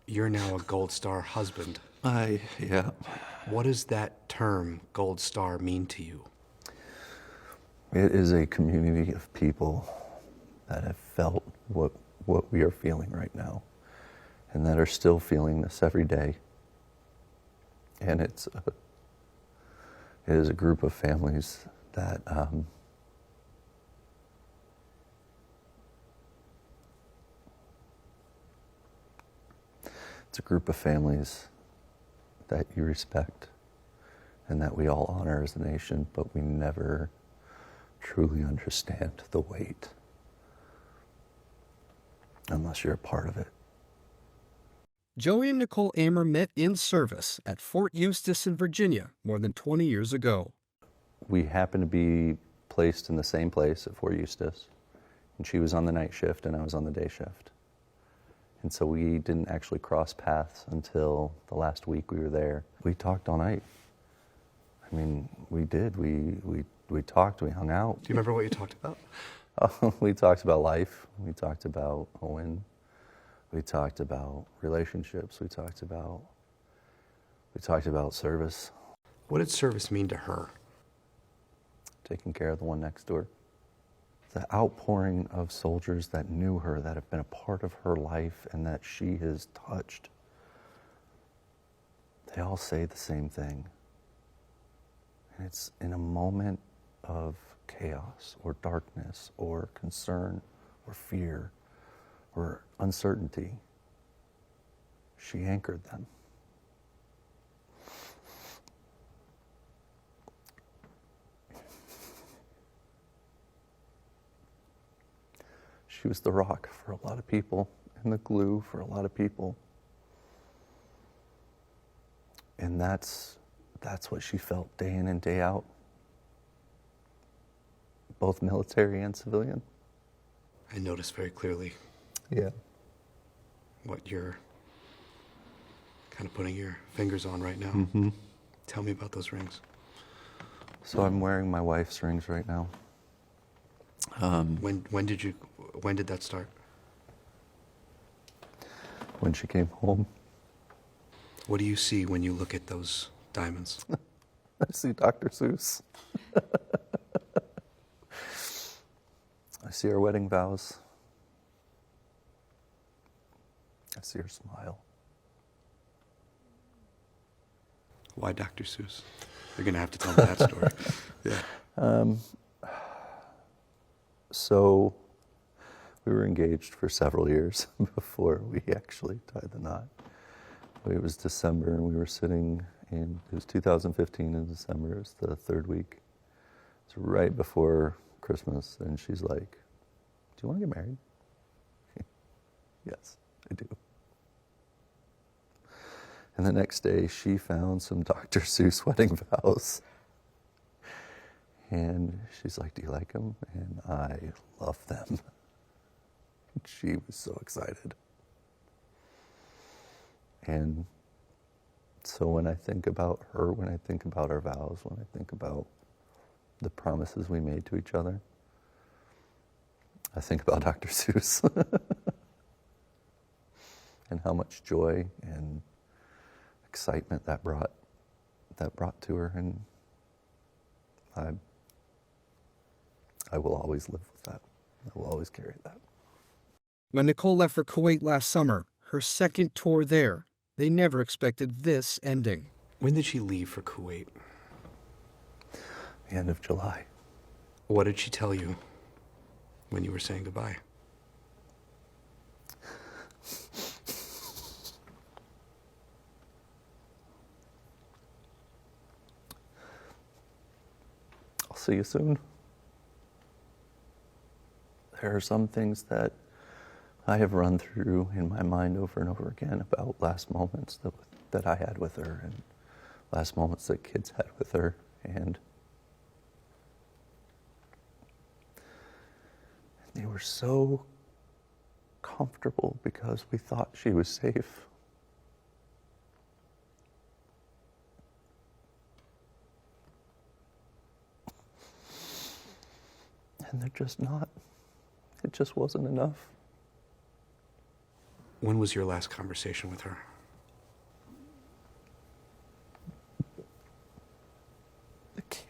You're now a Gold Star husband. Yeah. What does that term, Gold Star, mean to you? It is a community of people that have felt what we are feeling right now, and that are still feeling this every day. And it is a group of families that it's a group of families that you respect and that we all honor as a nation, but we never truly understand the weight unless you're a part of it. Joey and Nicole Amor met in service at Fort Eustis in Virginia more than 20 years ago. We happened to be placed in the same place at Fort Eustis, and she was on the night shift and I was on the day shift. And so we didn't actually cross paths until the last week we were there. We talked all night. I mean, we did. We talked, we hung out. Do you remember what you talked about? We talked about life. We talked about Owen. We talked about relationships. We talked about service. What did service mean to her? Taking care of the one next door. The outpouring of soldiers that knew her, that have been a part of her life and that she has touched, they all say the same thing. And it's in a moment of chaos or darkness or concern or fear or uncertainty, she anchored them. She was the rock for a lot of people and the glue for a lot of people. And that's what she felt day in and day out, both military and civilian. I noticed very clearly Yeah. what you're kind of putting your fingers on right now. Mm-hmm. Tell me about those rings. So I'm wearing my wife's rings right now. When did that start? When she came home, What do you see when you look at those diamonds? I see Dr. Seuss. I see our wedding vows. I see her smile. Why Dr. Seuss? You're going to have to tell me that story. Yeah. So we were engaged for several years before we actually tied the knot. It was December and we were sitting it was 2015 in December, it was the third week. It's right before Christmas, and she's like, "Do you want to get married?" Yes, I do. And the next day she found some Dr. Seuss wedding vows. And she's like, "Do you like them?" And I love them. She was so excited. And so when I think about her, when I think about our vows, when I think about the promises we made to each other, I think about Dr. Seuss and how much joy and excitement that brought to her, and I will always live with that. I will always carry that. When Nicole left for Kuwait last summer, her second tour there, they never expected this ending. When did she leave for Kuwait? The end of July. What did she tell you when you were saying goodbye? I'll see you soon. There are some things that I have run through in my mind over and over again about last moments that I had with her and last moments that kids had with her. And they were so comfortable because we thought she was safe. And they're just not. It just wasn't enough. When was your last conversation with her? I can't.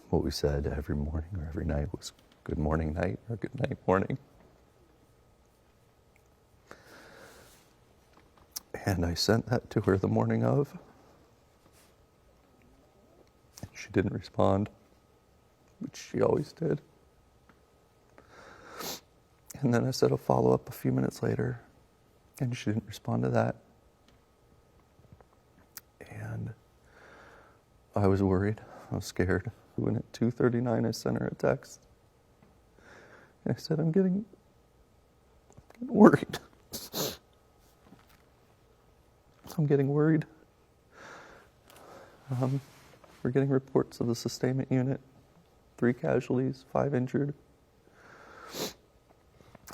What we said every morning or every night was good morning, night, or good night, morning. And I sent that to her the morning of. And she didn't respond, which she always did. And then I said a follow-up a few minutes later, and she didn't respond to that. And I was worried. I was scared. When at 2:39 I sent her a text. And I said, I'm getting worried. I'm getting worried. We're getting reports of the sustainment unit. 3 casualties, 5 injured.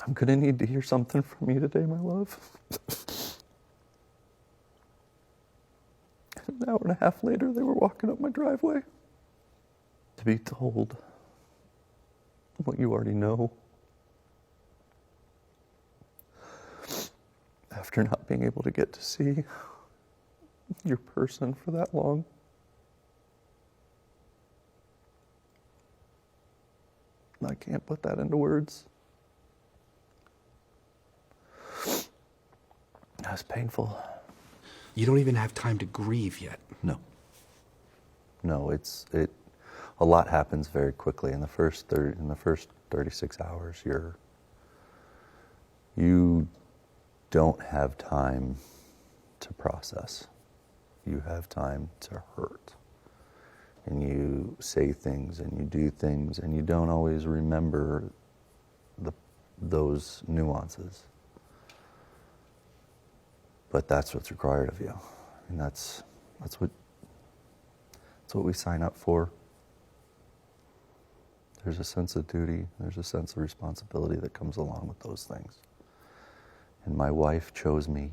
I'm going to need to hear something from you today, my love. An hour and a half later, they were walking up my driveway. To be told what you already know. After not being able to get to see your person for that long. I can't put that into words. That's painful. You don't even have time to grieve yet. No. No, a lot happens very quickly. In the first 36 hours, you don't have time to process. You have time to hurt. And you say things and you do things and you don't always remember those nuances. But that's what's required of you. And that's what we sign up for. There's a sense of duty, there's a sense of responsibility that comes along with those things. And my wife chose me,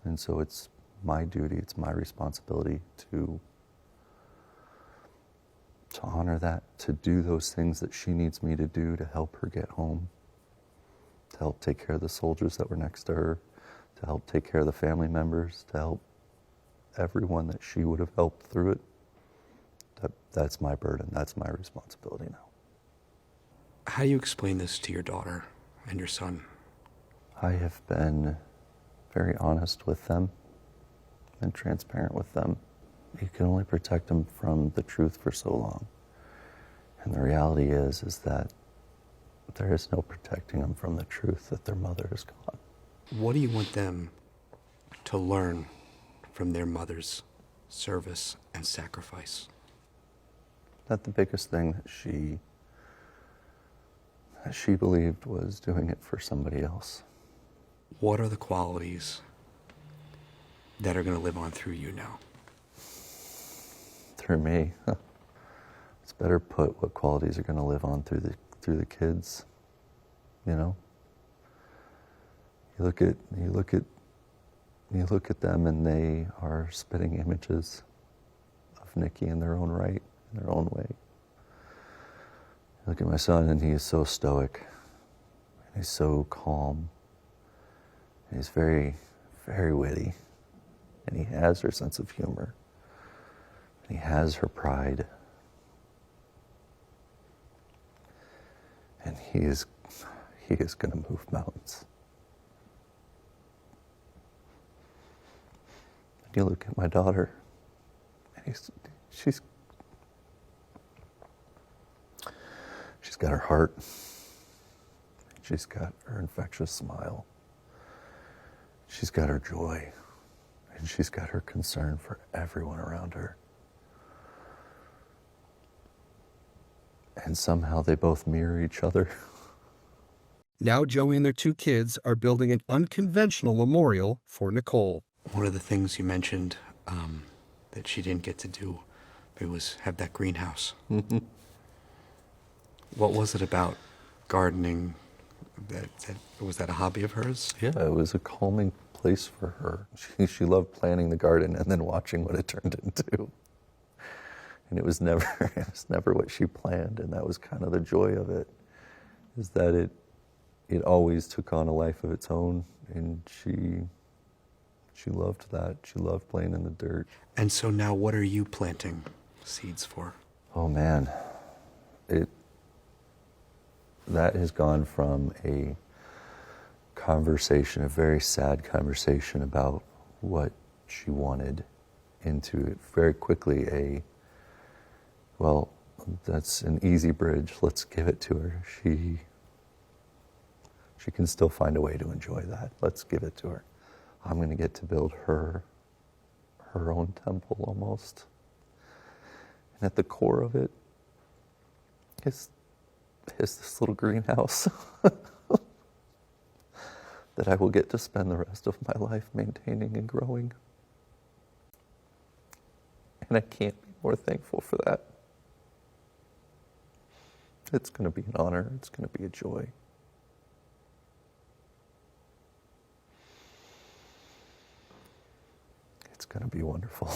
and so it's my duty, it's my responsibility to honor that, to do those things that she needs me to do to help her get home, to help take care of the soldiers that were next to her, to help take care of the family members, to help everyone that she would have helped through it. That's my burden, that's my responsibility now. How do you explain this to your daughter and your son? I have been very honest with them and transparent with them. You can only protect them from the truth for so long. And the reality is that there is no protecting them from the truth that their mother is gone. What do you want them to learn from their mother's service and sacrifice? That the biggest thing that she believed was doing it for somebody else. What are the qualities that are going to live on through you now? Through me. It's better put what qualities are going to live on through the kids. You know? You look at them and they are spitting images of Nikki in their own right, in their own way. You look at my son and he is so stoic. And he's so calm. And he's very, very witty. And he has her sense of humor. And he has her pride. And he is going to move mountains. And you look at my daughter, and she's got her heart. She's got her infectious smile. She's got her joy. And she's got her concern for everyone around her. And somehow they both mirror each other. Now Joey and their 2 kids are building an unconventional memorial for Nicole. One of the things you mentioned that she didn't get to do, it was have that greenhouse. Mm-hmm. What was it about gardening? Was that a hobby of hers? Yeah, it was a calming place for her. She loved planning the garden and then watching what it turned into. And it was never what she planned, and that was kind of the joy of it. is that it always took on a life of its own, and she loved that. She loved playing in the dirt. And so now what are you planting seeds for? Oh man, that has gone from a conversation, a very sad conversation about what she wanted, into very quickly well, that's an easy bridge, let's give it to her. She can still find a way to enjoy that. Let's give it to her. I'm going to get to build her own temple almost. And at the core of it is this little greenhouse that I will get to spend the rest of my life maintaining and growing. And I can't be more thankful for that. It's going to be an honor. It's going to be a joy. It's going to be wonderful.